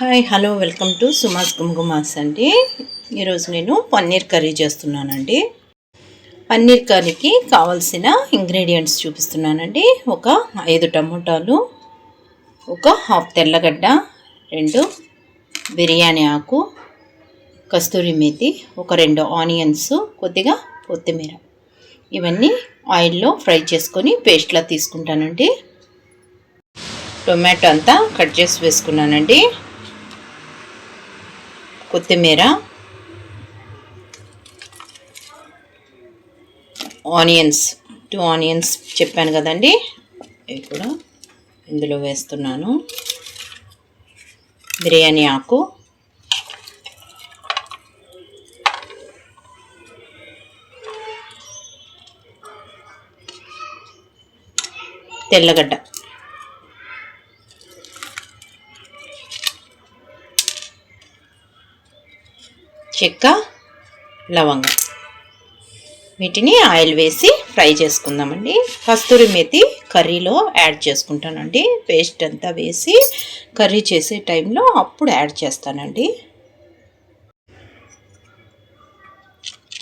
Hi hello welcome to సుమాస్ గుమ్గుమాస్ అండి. ఈరోజు నేను పన్నీర్ కర్రీ చేస్తున్నానండి. పన్నీర్ కర్రీకి కావాల్సిన ఇంగ్రీడియంట్స్ చూపిస్తున్నానండి. ఒక 5 టమోటాలు, ఒక హాఫ్ తెల్లగడ్డ, 2 బిర్యానీ ఆకు, కస్తూరి మేతి, ఒక 2 ఆనియన్స్, కొద్దిగా కొత్తిమీర. ఇవన్నీ ఆయిల్లో ఫ్రై చేసుకొని పేస్ట్లా తీసుకుంటానండి. టొమాటో అంతా కట్ చేసి వేసుకున్నానండి. కొత్తిమీర, ఆనియన్స్, 2 ఆనియన్స్ చెప్పాను కదండి, ఇవి కూడా ఇందులో వేస్తున్నాను. బిర్యానీ ఆకు, తెల్లగడ్డ, చెక్క, లవంగం, వీటిని ఆయిల్ వేసి ఫ్రై చేసుకుందామండి. కస్తూరి మేతి కర్రీలో యాడ్ చేసుకుంటానండి. పేస్ట్ అంతా వేసి కర్రీ చేసే టైంలో అప్పుడు యాడ్ చేస్తానండి.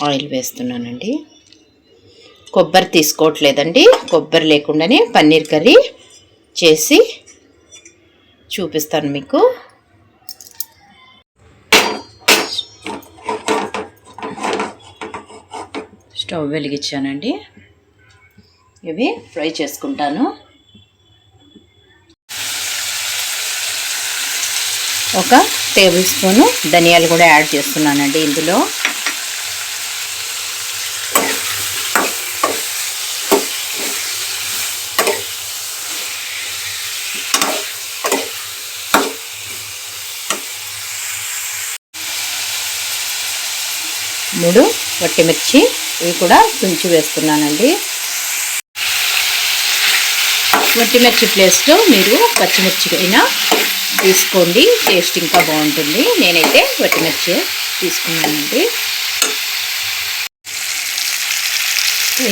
ఆయిల్ వేస్తున్నానండి. కొబ్బరి తీసుకోవట్లేదండి. కొబ్బరి లేకుండానే పన్నీర్ కర్రీ చేసి చూపిస్తాను మీకు. స్టవ్ వెలిగించానండి. ఇవి ఫ్రై చేసుకుంటాను. ఒక టేబుల్ స్పూను ధనియాలు కూడా యాడ్ చేస్తున్నానండి ఇందులో. మూడు పచ్చిమిర్చి, ఇవి కూడా తుంచి వేస్తున్నానండి. పచ్చిమిర్చి ప్లేస్లో మీరు పచ్చిమిర్చి అయినా తీసుకోండి, టేస్ట్ ఇంకా బాగుంటుంది. నేనైతే పచ్చిమిర్చి తీసుకున్నానండి.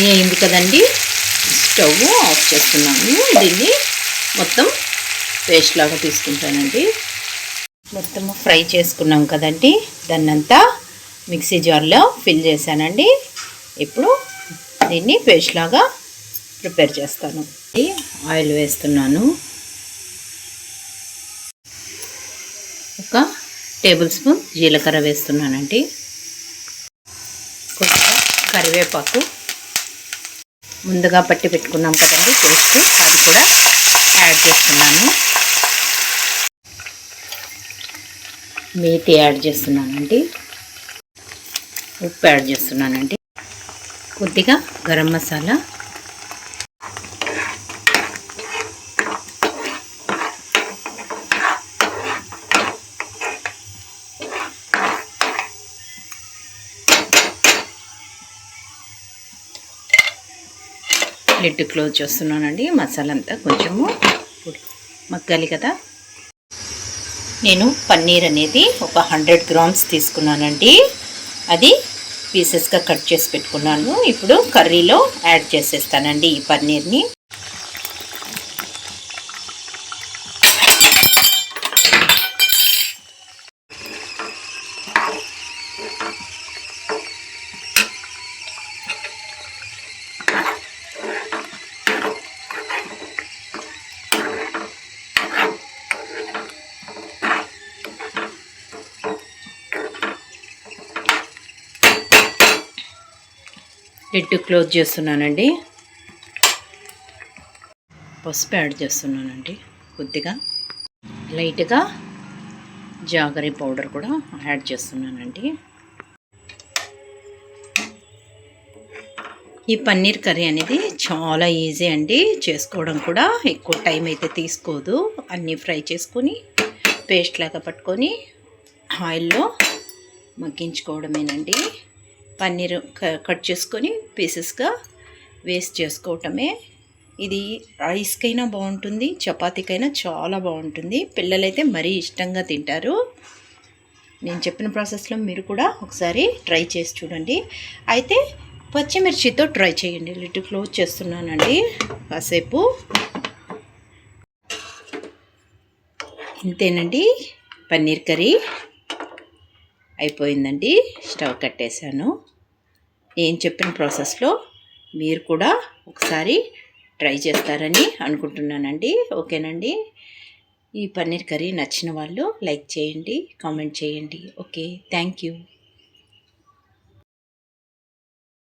అయింది కదండి, స్టవ్ ఆఫ్ చేస్తున్నాను. దీన్ని మొత్తం పేస్ట్ లాగా తీసుకుంటానండి. మొత్తము ఫ్రై చేసుకున్నాం కదండి, దాన్నంతా మిక్సీ జార్లో ఫిల్ చేశానండి. ఇప్పుడు దీన్ని పేస్ట్ లాగా ప్రిపేర్ చేస్తాను. ఆయిల్ వేస్తున్నాను. ఒక టేబుల్ స్పూన్ జీలకర్ర వేస్తున్నానండి. కొద్దిగా కరివేపాకు, ముందుగా పట్టి పెట్టుకున్నాం కదండి పేస్ట్, అది కూడా యాడ్ చేస్తున్నాను. మేతి యాడ్ చేస్తున్నానండి. ఉప్పు యాడ్ చేస్తున్నానండి. కొద్దిగా గరం మసాలా, లిడ్ క్లోజ్ చేస్తున్నానండి. మసాలా అంతా కొంచెము మగ్గాలి కదా. నేను పన్నీర్ అనేది ఒక 100 గ్రామ్స్ తీసుకున్నానండి. అది పీసెస్గా కట్ చేసి పెట్టుకున్నాను. ఇప్పుడు కర్రీలో యాడ్ చేసేస్తానండి ఈ పన్నీర్ని. లిడ్ క్లోజ్ చేస్తున్నానండి. పసుపు యాడ్ చేస్తున్నానండి. కొద్దిగా లైట్గా జాగరీ పౌడర్ కూడా యాడ్ చేస్తున్నానండి. ఈ పన్నీర్ కర్రీ అనేది చాలా ఈజీ అండి, చేసుకోవడం కూడా ఎక్కువ టైం అయితే తీసుకోదు. అన్నీ ఫ్రై చేసుకొని పేస్ట్ లాగా పట్టుకొని ఆయిల్లో మగ్గించుకోవడమేనండి. పన్నీర్ కట్ చేసుకొని పీసెస్గా వేస్ట్ చేసుకోవటమే. ఇది రైస్కైనా బాగుంటుంది, చపాతీకైనా చాలా బాగుంటుంది. పిల్లలైతే మరీ ఇష్టంగా తింటారు. నేను చెప్పిన ప్రాసెస్లో మీరు కూడా ఒకసారి ట్రై చేసి చూడండి. అయితే పచ్చిమిర్చితో ట్రై చేయండి. లిడ్ క్లోజ్ చేస్తున్నానండి కాసేపు. ఇంతేనండి, పన్నీర్ కర్రీ అయిపోయిందండి. స్టవ్ కట్టేశాను. నేను చెప్పిన ప్రాసెస్లో మీరు కూడా ఒకసారి ట్రై చేస్తారని అనుకుంటున్నానండి. ఓకేనండి. ఈ పన్నీర్ కర్రీ నచ్చిన వాళ్ళు లైక్ చేయండి, కామెంట్ చేయండి. Okay, thank you.